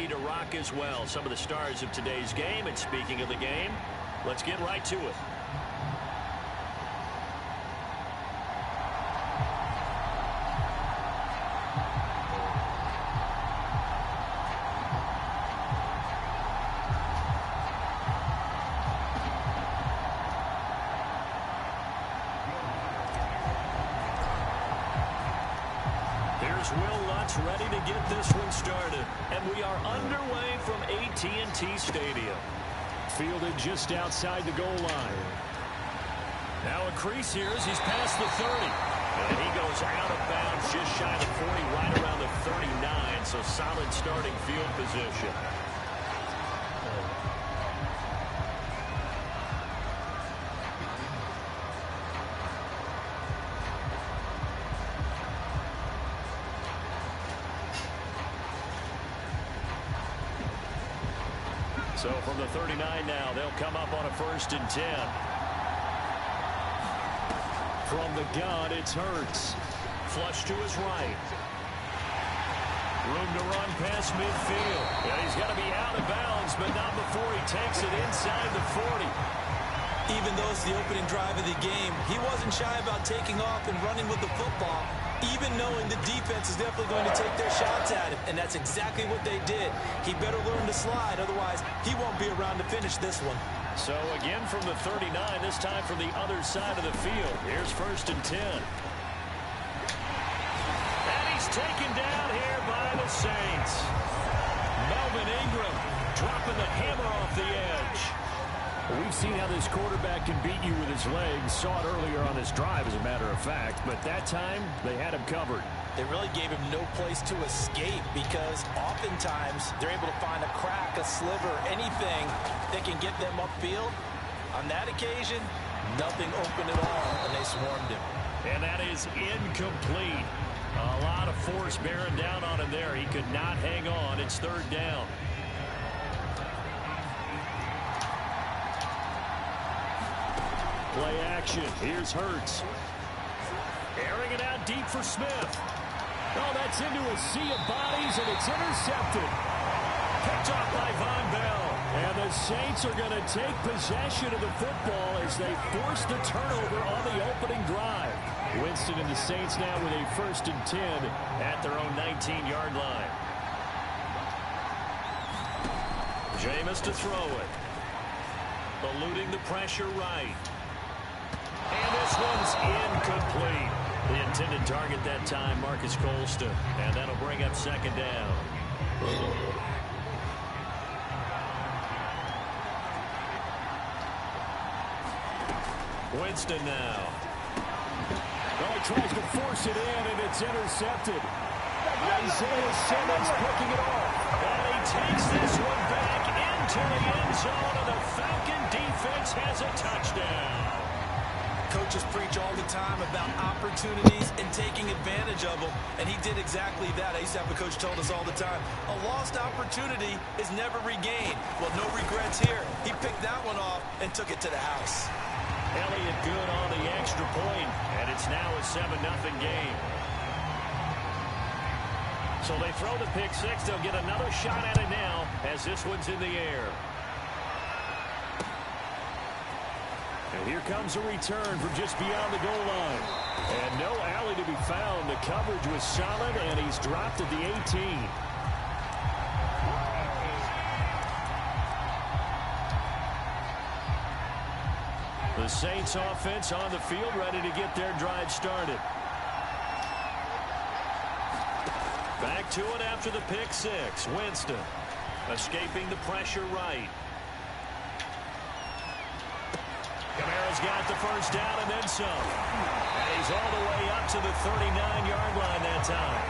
ready to rock as well. Some of the stars of today's game. And speaking of the game, let's get right to it. Ready to get this one started, and we are underway from AT&T Stadium. Fielded just outside the goal line. Now a crease here as he's past the 30. And he goes out of bounds just shy of the 40, right around the 39, so solid starting field position. So from the 39 now, they'll come up on a 1st and 10. From the gun, it's Hurts. Flush to his right. Room to run past midfield. Yeah, he's got to be out of bounds, but not before he takes it inside the 40. Even though it's the opening drive of the game, he wasn't shy about taking off and running with the football, even knowing the defense is definitely going to take their shots at him. And that's exactly what they did. He better learn to slide, otherwise he won't be around to finish this one. So again from the 39, this time from the other side of the field. Here's 1st and 10. And he's taken down here by the Saints. Melvin Ingram dropping the hammer off the edge. We've seen how this quarterback can beat you with his legs. Saw it earlier on this drive, as a matter of fact. But that time, they had him covered. They really gave him no place to escape because oftentimes they're able to find a crack, a sliver, anything that can get them upfield. On that occasion, nothing open at all, and they swarmed him. And that is incomplete. A lot of force bearing down on him there. He could not hang on. It's 3rd down. Play action. Here's Hurts. Airing it out deep for Smith. Oh, that's into a sea of bodies, and it's intercepted. Picked off by Von Bell. And the Saints are going to take possession of the football as they force the turnover on the opening drive. Winston and the Saints now with a 1st and 10 at their own 19-yard line. Jameis to throw it. Eluding the pressure right. And this one's incomplete. The intended target that time, Marcus Colston. And that'll bring up 2nd down. Winston now. Oh, he tries to force it in, and it's intercepted. Isaiah Simmons picking it off. And he takes this one back into the end zone, and the Falcon defense has a touchdown. Coaches preach all the time about opportunities and taking advantage of them, and he did exactly that. I used to have a coach told us all the time, a lost opportunity is never regained. Well, no regrets here. He picked that one off and took it to the house. Elliott good on the extra point, and it's now a 7-0 game. So they throw the pick six. They'll get another shot at it now as this one's in the air. And here comes a return from just beyond the goal line. And no alley to be found. The coverage was solid, and he's dropped at the 18. The Saints offense on the field, ready to get their drive started. Back to it after the pick six. Winston escaping the pressure right. Kamara's got the 1st down and then some. And he's all the way up to the 39-yard line that time.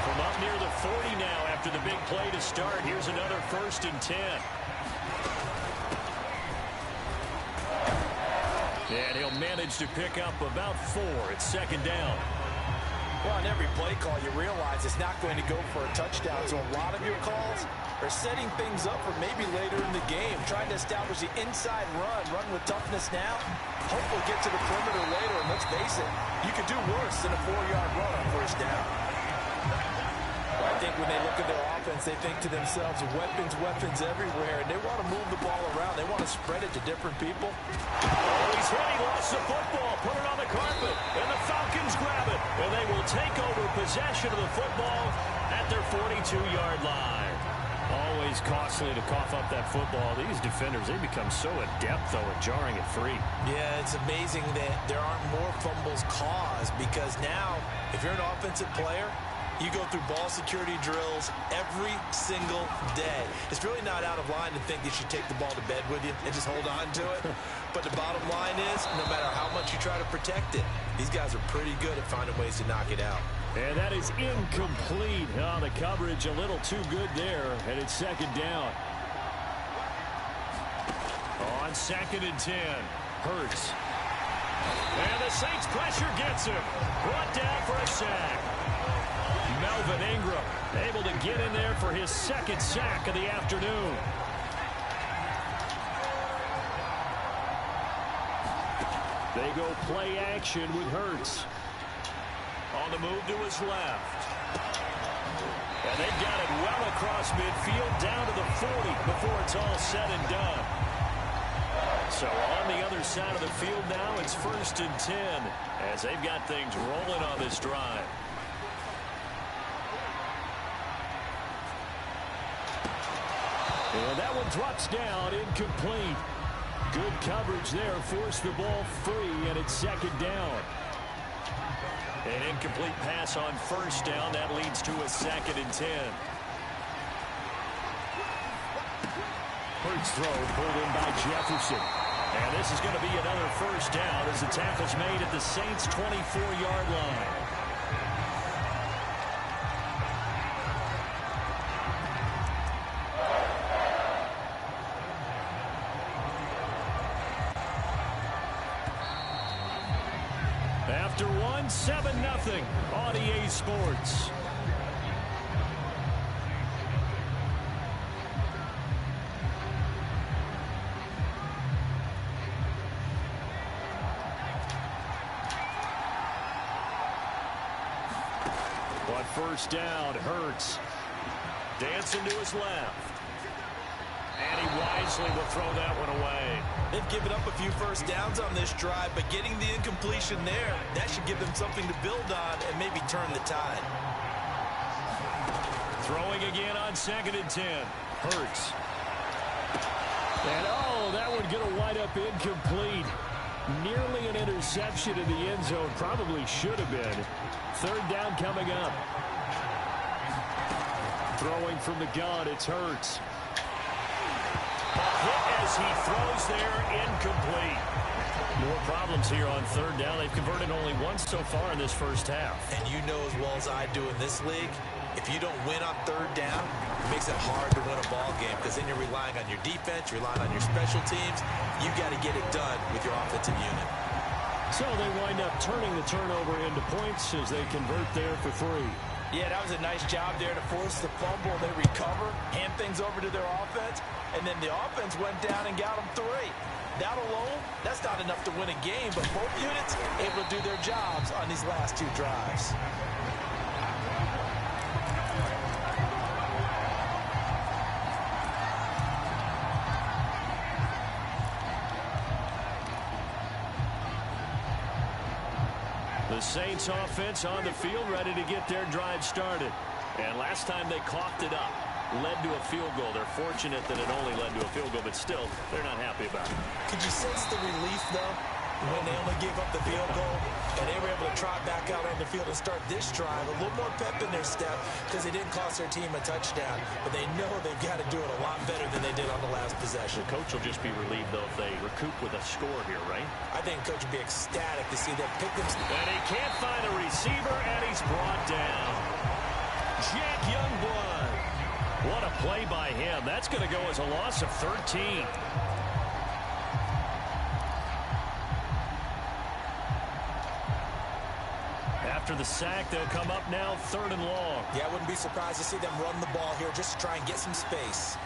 From up near the 40 now after the big play to start. Here's another 1st and 10. And he'll manage to pick up about 4. It's 2nd down. Well, on every play call, you realize it's not going to go for a touchdown. So a lot of your calls are setting things up for maybe later in the game, trying to establish the inside run with toughness now. Hopefully get to the perimeter later, and let's face it, you could do worse than a 4-yard run on 1st down. Well, I think think when they look at their offense, they think to themselves, weapons, weapons everywhere, and they want to move the ball around. They want to spread it to different people. Oh, he's hit. He lost the football. Put it on the carpet. And the Falcons grab it. And they will take over possession of the football at their 42-yard line. Always costly to cough up that football. These defenders, they become so adept, though, at jarring it free. Yeah, it's amazing that there aren't more fumbles caused because now, if you're an offensive player, you go through ball security drills every single day. It's really not out of line to think you should take the ball to bed with you and just hold on to it. But the bottom line is, no matter how much you try to protect it, these guys are pretty good at finding ways to knock it out. And that is incomplete. Oh, the coverage a little too good there, and it's second down. On 2nd and 10, Hurts. And the Saints pressure gets him. Brought down for a sack. Melvin Ingram able to get in there for his 2nd sack of the afternoon. They go play action with Hurts. On the move to his left. And they've got it well across midfield down to the 40 before it's all said and done. So on the other side of the field now, it's 1st and 10 as they've got things rolling on this drive. And that one drops down, incomplete. Good coverage there, forced the ball free, and it's 2nd down. An incomplete pass on 1st down. That leads to a 2nd and 10. Hurts throw pulled in by Jefferson. And this is going to be another 1st down as the tackle's made at the Saints' 24-yard line. After one, 7-0 on EA Sports. On 1st down, Hurts dancing to his left. And he wisely will throw that one away. They've given up a few 1st downs on this drive, but getting the incompletion there, that should give them something to build on and maybe turn the tide. Throwing again on 2nd and 10. Hurts. And oh, that one going to wind up incomplete. Nearly an interception in the end zone. Probably should have been. 3rd down coming up. Throwing from the gun, it's Hurts. Hit as he throws there, incomplete. More problems here on 3rd down. They've converted only once so far in this 1st half. And you know as well as I do in this league, if you don't win on 3rd down, it makes it hard to win a ball game because then you're relying on your defense, you're relying on your special teams. You got to get it done with your offensive unit. So they wind up turning the turnover into points as they convert there for 3. Yeah, that was a nice job there to force the fumble. They recover, hand things over to their offense, and then the offense went down and got them 3. That alone, that's not enough to win a game, but both units able to do their jobs on these last 2 drives. The Saints offense on the field ready to get their drive started. And last time they coughed it up, led to a field goal. They're fortunate that it only led to a field goal, but still, they're not happy about it. Could you sense the relief, though, when they only gave up the field goal and they were able to trot back out on the field and start this drive? A little more pep in their step because they didn't cost their team a touchdown, but they know they've got to do it a lot better than they did on the last possession. The coach will just be relieved, though, if they recoup with a score here, right? I think coach would be ecstatic to see them pick them. And he can't find a receiver, and he's brought down. Jack Youngblood. What a play by him. That's going to go as a loss of 13. After the sack, they'll come up now 3rd and long. Yeah, I wouldn't be surprised to see them run the ball here just to try and get some space.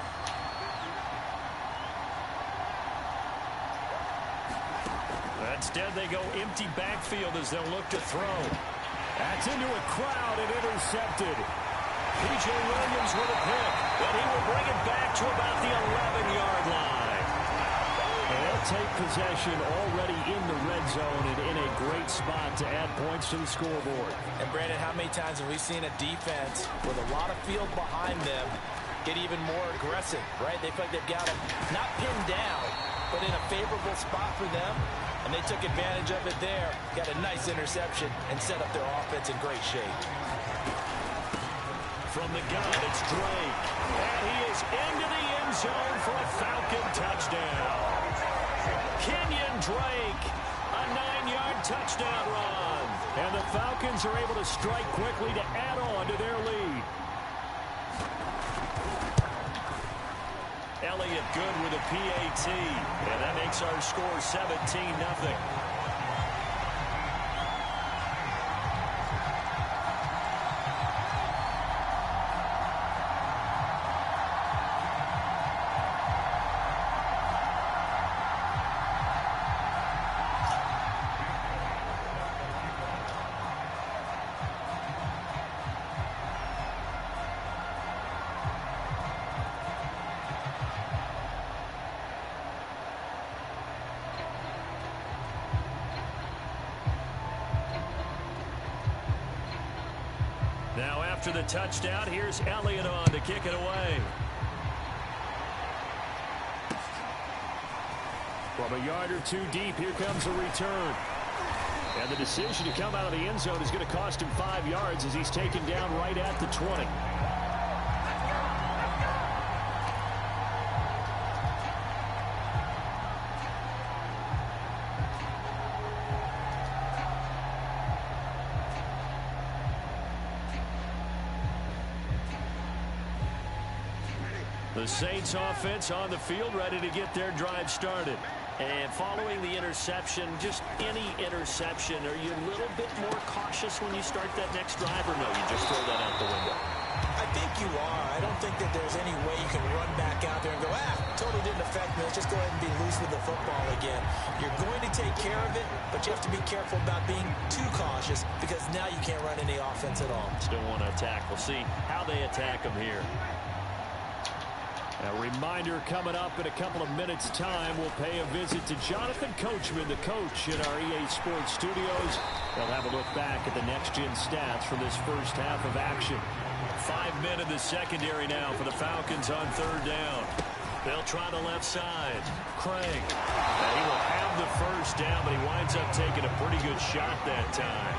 Instead, they go empty backfield as they'll look to throw. That's into a crowd and intercepted. P.J. Williams with a pick, and he will bring it back to about the 11-yard line. And they'll take possession already in the red zone and in a great spot to add points to the scoreboard. And, Brandon, how many times have we seen a defense with a lot of field behind them get even more aggressive, right? They feel like they've got them not pinned down, but in a favorable spot for them. And they took advantage of it there, got a nice interception, and set up their offense in great shape. From the gun, it's Drake. And he is into the end zone for a Falcon touchdown. Kenyon Drake, a 9-yard touchdown run. And the Falcons are able to strike quickly to add on to their lead. Elliott good with a PAT. And that makes our score 17-0. Now after the touchdown, here's Elliott on to kick it away. From a yard or two deep, here comes a return. And the decision to come out of the end zone is going to cost him 5 yards as he's taken down right at the 20. The Saints offense on the field, ready to get their drive started. And following the interception, just any interception, are you a little bit more cautious when you start that next drive, or no, you just throw that out the window? I think you are. I don't think that there's any way you can run back out there and go, totally didn't affect me. Let's just go ahead and be loose with the football again. You're going to take care of it, but you have to be careful about being too cautious because now you can't run any offense at all. Still want to attack. We'll see how they attack them here. A reminder coming up in a couple of minutes' time, we'll pay a visit to Jonathan Coachman, the coach in our EA Sports studios. They'll have a look back at the next-gen stats from this first half of action. 5 men in the secondary now for the Falcons on third down. They'll try the left side. Craig. And he will have the first down, but he winds up taking a pretty good shot that time.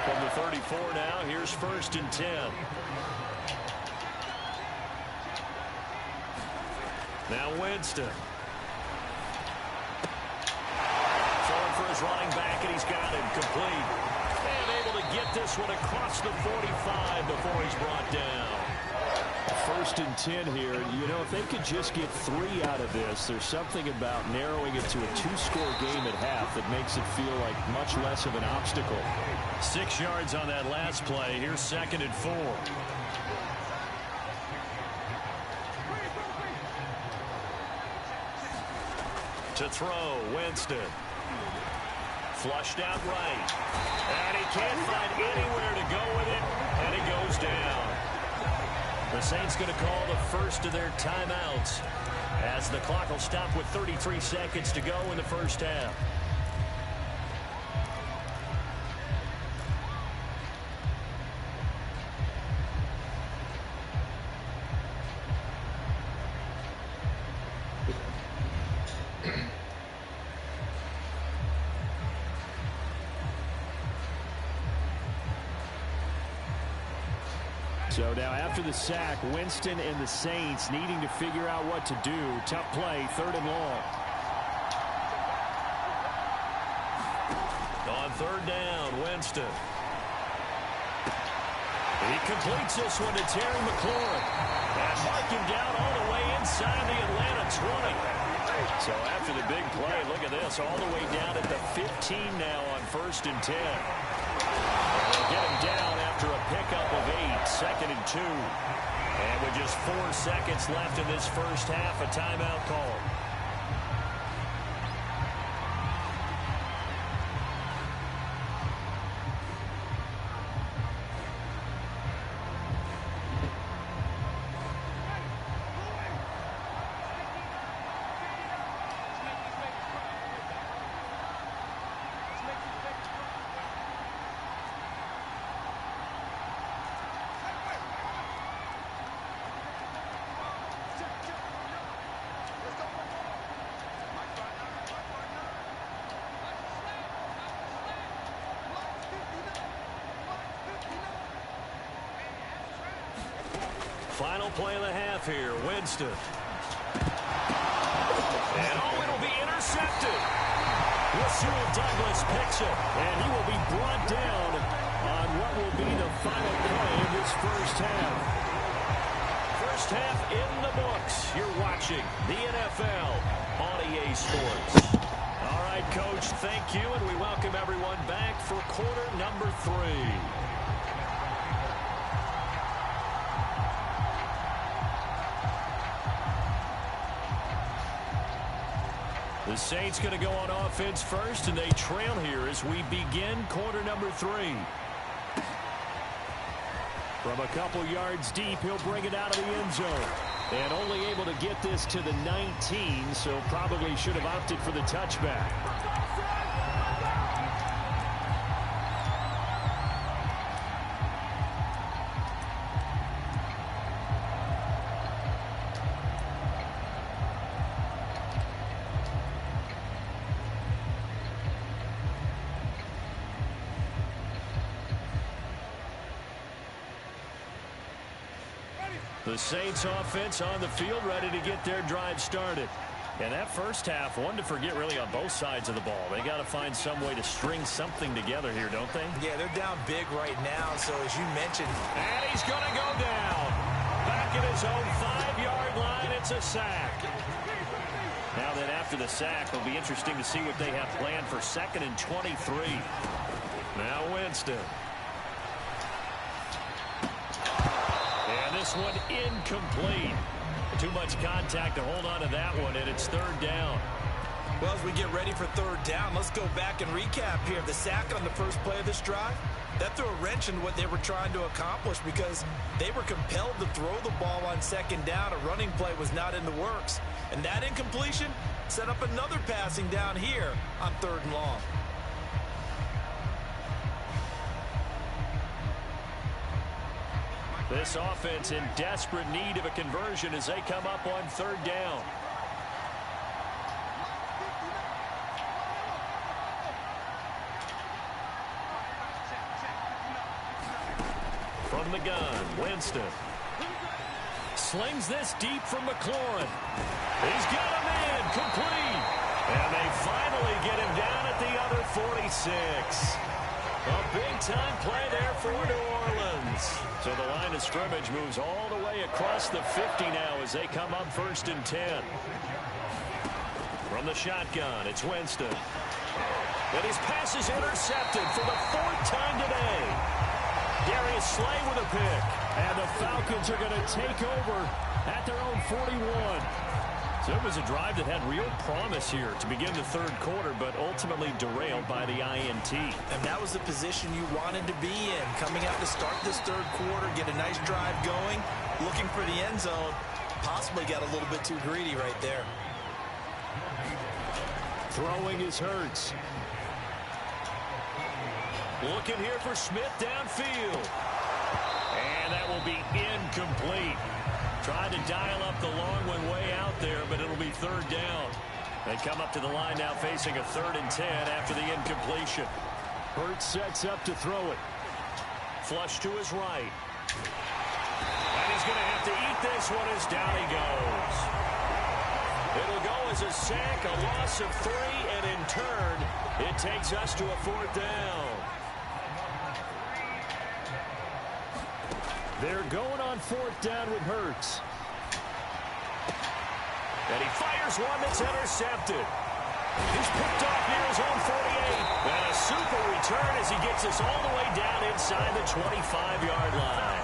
From the 34 now, here's 1st and 10. Now Winston. Throwing for his running back, and he's got him complete. And able to get this one across the 45 before he's brought down. 1st and 10 here. You know, if they could just get 3 out of this, there's something about narrowing it to a 2-score game at half that makes it feel like much less of an obstacle. 6 yards on that last play. Here's 2nd and 4. To throw, Winston. Flushed out right. And he can't find anywhere to go with it, and it goes down. The Saints going to call the first of their timeouts as the clock will stop with 33 seconds to go in the first half. So now after the sack, Winston and the Saints needing to figure out what to do. Tough play, 3rd and long. On 3rd down, Winston. He completes this one to Terry McLaurin. And mark him down all the way inside the Atlanta 20. So after the big play, look at this, all the way down at the 15 now on 1st and 10. They'll get him down after a pickup of 8, 2nd and 2. And with just 4 seconds left in this first half, a timeout call. Final play of the half here. Winston. And it'll be intercepted. Rasul Douglas picks it, and he will be brought down on what will be the final play of this first half. First half in the books. You're watching the NFL on EA Sports. All right, Coach, thank you, and we welcome everyone back for quarter number 3. The Saints going to go on offense first, and they trail here as we begin quarter number 3. From a couple yards deep, he'll bring it out of the end zone. And only able to get this to the 19, so probably should have opted for the touchback. The Saints offense on the field, ready to get their drive started. And that first half, one to forget really on both sides of the ball. They got to find some way to string something together here, don't they? Yeah, they're down big right now, so as you mentioned. And he's going to go down. Back at his own 5-yard line, it's a sack. Now then, after the sack, it'll be interesting to see what they have planned for 2nd and 23. Now Winston. This one incomplete. Too much contact to hold on to that one, and it's 3rd down. Well, as we get ready for 3rd down, let's go back and recap here. The sack on the first play of this drive, that threw a wrench in what they were trying to accomplish because they were compelled to throw the ball on 2nd down. A running play was not in the works. And that incompletion set up another passing down here on 3rd and long. This offense in desperate need of a conversion as they come up on 3rd down. From the gun, Winston. Slings this deep from McLaurin. He's got him in, complete. And they finally get him down at the other 46. A big-time play there for New Orleans. So the line of scrimmage moves all the way across the 50 now as they come up 1st and 10. From the shotgun, it's Winston. And his pass is intercepted for the 4th time today. Darius Slay with a pick. And the Falcons are going to take over at their own 41. So it was a drive that had real promise here to begin the 3rd quarter, but ultimately derailed by the INT. And that was the position you wanted to be in. Coming out to start this 3rd quarter, get a nice drive going, looking for the end zone. Possibly got a little bit too greedy right there. Throwing is Hurts. Looking here for Smith downfield. And that will be incomplete. Tried to dial up the long one way out there, but it'll be 3rd down. They come up to the line now facing a 3rd and 10 after the incompletion. Hurts sets up to throw it. Flush to his right. And he's going to have to eat this one as down he goes. It'll go as a sack, a loss of 3, and in turn, it takes us to a 4th down. They're going on 4th down with Hurts. And he fires one that's intercepted. He's picked off near his own 48. And a super return as he gets us all the way down inside the 25-yard line.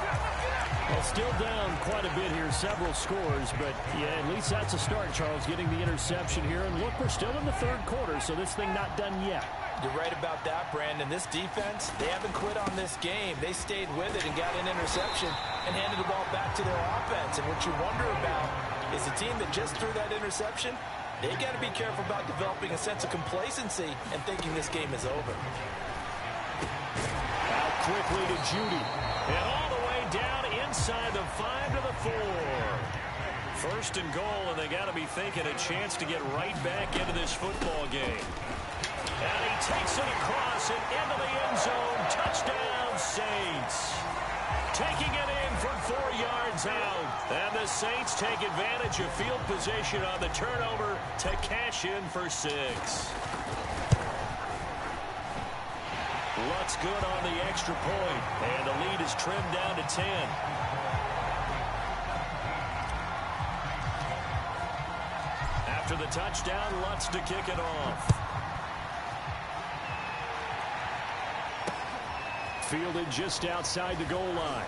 Well, still down quite a bit here, several scores, but yeah, at least that's a start, Charles, getting the interception here. And look, we're still in the 3rd quarter, so this thing not done yet. You're right about that, Brandon. This defense, they haven't quit on this game. They stayed with it and got an interception and handed the ball back to their offense. And what you wonder about is the team that just threw that interception, they got to be careful about developing a sense of complacency and thinking this game is over. Out quickly to Judy. And all the way down inside the 5 to the 4. 1st and goal, and they got to be thinking a chance to get right back into this football game. And he takes it across and into the end zone. Touchdown, Saints. taking it in from 4 yards out. And the Saints take advantage of field position on the turnover to cash in for 6. Luck's good on the extra point, and the lead is trimmed down to 10. After the touchdown, Lutz to kick it off. Fielded just outside the goal line.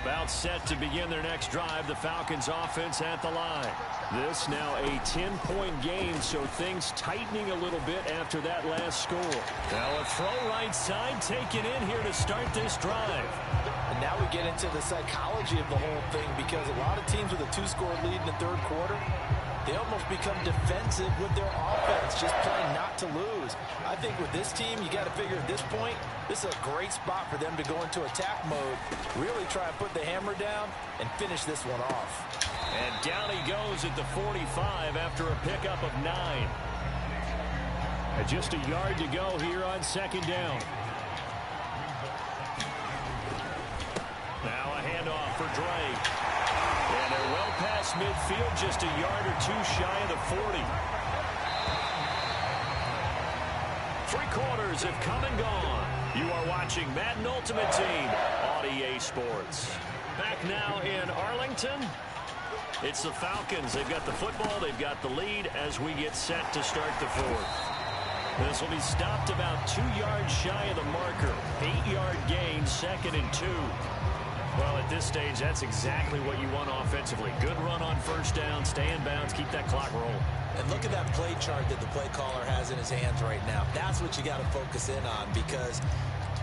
About set to begin their next drive, the Falcons offense at the line. This now a 10-point game, so things tightening a little bit after that last score. Now a throw right side taken in here to start this drive. And now we get into the psychology of the whole thing, because a lot of teams with a 2-score lead in the third quarter, they almost become defensive with their offense, just playing not to lose. I think with this team, you got to figure at this point, this is a great spot for them to go into attack mode, really try and put the hammer down and finish this one off. And down he goes at the 45 after a pickup of 9. And just a yard to go here on second down. Now a handoff for Drake. And they're well past midfield, just a yard or 2 shy of the 40. 3 quarters have come and gone. You are watching Madden Ultimate Team on EA Sports. Back now in Arlington. It's the Falcons. They've got the football. They've got the lead as we get set to start the 4th. This will be stopped about 2 yards shy of the marker. 8-yard gain, 2nd and 2. Well, at this stage, that's exactly what you want offensively. Good run on first down, stay in bounds, keep that clock rolling. And look at that play chart that the play caller has in his hands right now. That's what you got to focus in on, because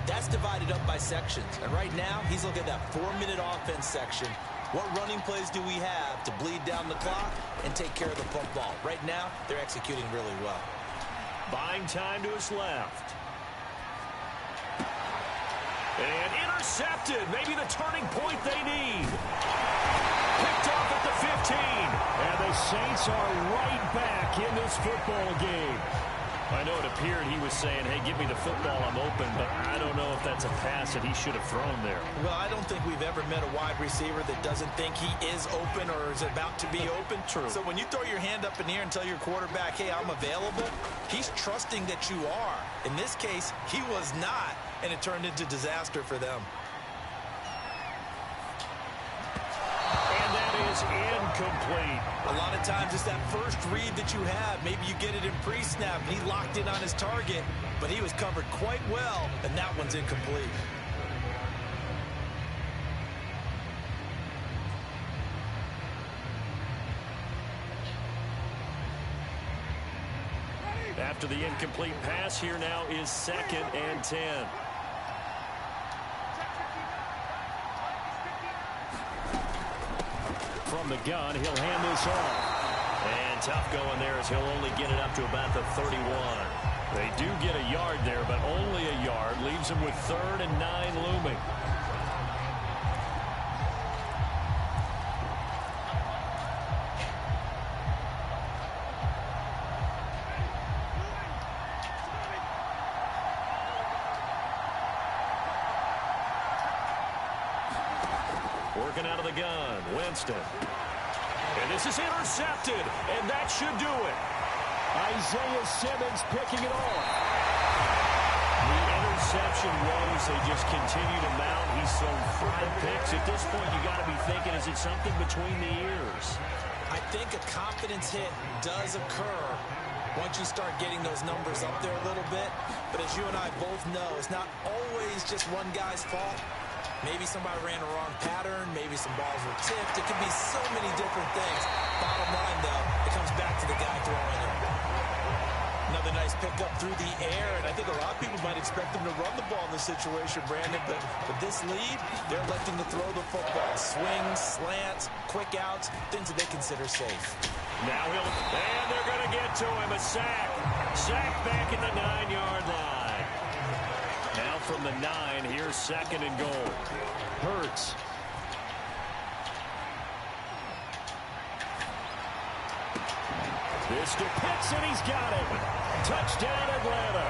that's divided up by sections. And right now, he's looking at that 4-minute offense section. What running plays do we have to bleed down the clock and take care of the football? Right now, they're executing really well. Buying time to his left. And intercepted. Maybe the turning point they need. Picked off at the 15. And the Saints are right back in this football game. I know it appeared he was saying, hey, give me the football, I'm open, but I don't know if that's a pass that he should have thrown there. Well, I don't think we've ever met a wide receiver that doesn't think he is open or is about to be open. True. So when you throw your hand up in the air and tell your quarterback, hey, I'm available, he's trusting that you are. In this case, he was not, and it turned into disaster for them. And that is incomplete. A lot of times it's that first read that you have. Maybe you get it in pre-snap, and he locked in on his target, but he was covered quite well, and that one's incomplete. After the incomplete pass, here now is 2nd and 10. From the gun, he'll hand this off. And tough going there as he'll only get it up to about the 31. They do get a yard there, but only a yard. Leaves them with 3rd and 9 looming. Working out of the gun, Winston. And this is intercepted, and that should do it. Isaiah Simmons picking it off. The interception woes, they just continue to mount. He's thrown 5 picks. At this point, you got to be thinking, is it something between the ears? I think a confidence hit does occur once you start getting those numbers up there a little bit. But as you and I both know, it's not always just one guy's fault. Maybe somebody ran a wrong pattern. Maybe some balls were tipped. It could be so many different things. Bottom line, though, it comes back to the guy throwing it. Another nice pickup through the air, and I think a lot of people might expect them to run the ball in this situation, Brandon, but with this lead, they're electing to throw the football. Swings, slants, quick outs, things that they consider safe. Now and they're going to get to him. A sack. Sack back at the 9-yard line. Now from the 9, here's 2nd and goal. Hurts. This to Pitts, and he's got it. Touchdown, Atlanta.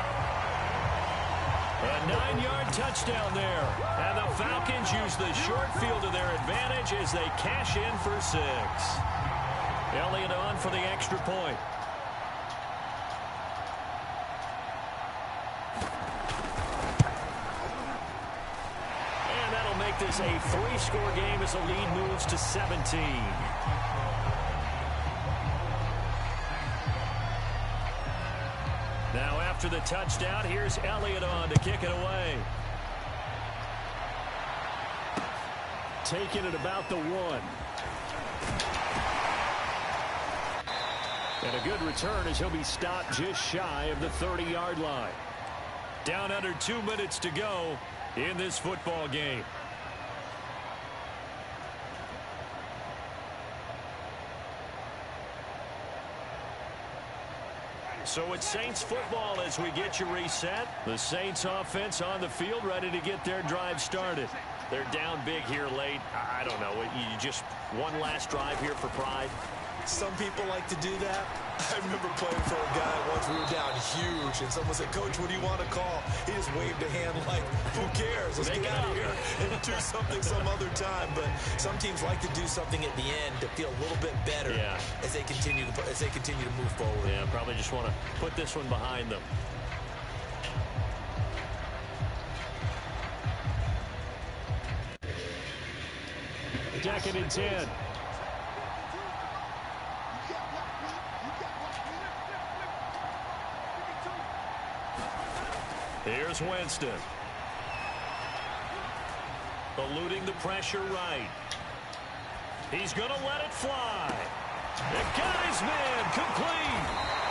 A 9-yard touchdown there. And the Falcons use the short field to their advantage as they cash in for 6. Elliott on for the extra point. And that'll make this a 3-score game as the lead moves to 17. Now after the touchdown, here's Elliott on to kick it away. Taking it about the 1. And a good return as he'll be stopped just shy of the 30-yard line. Down under 2 minutes to go in this football game. So it's Saints football as we get you reset. The Saints offense on the field ready to get their drive started. They're down big here late. I don't know. You just one last drive here for pride. Some people like to do that. I remember playing for a guy once. We were down huge, and someone said, "Coach, what do you want to call?" He just waved a hand like, "Who cares? Let's get out of here and do something some other time." But some teams like to do something at the end to feel a little bit better as they continue to move forward. Yeah, probably just want to put this one behind them. Second and 10. Here's Winston. Eluding the pressure right. He's going to let it fly. It got his man complete.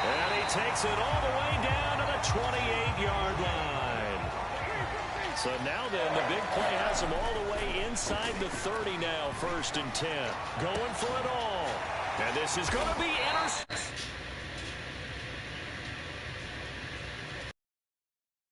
And he takes it all the way down to the 28-yard line. So now then, the big play has him all the way inside the 30 now, 1st and 10. Going for it all. And this is going to be intercepted.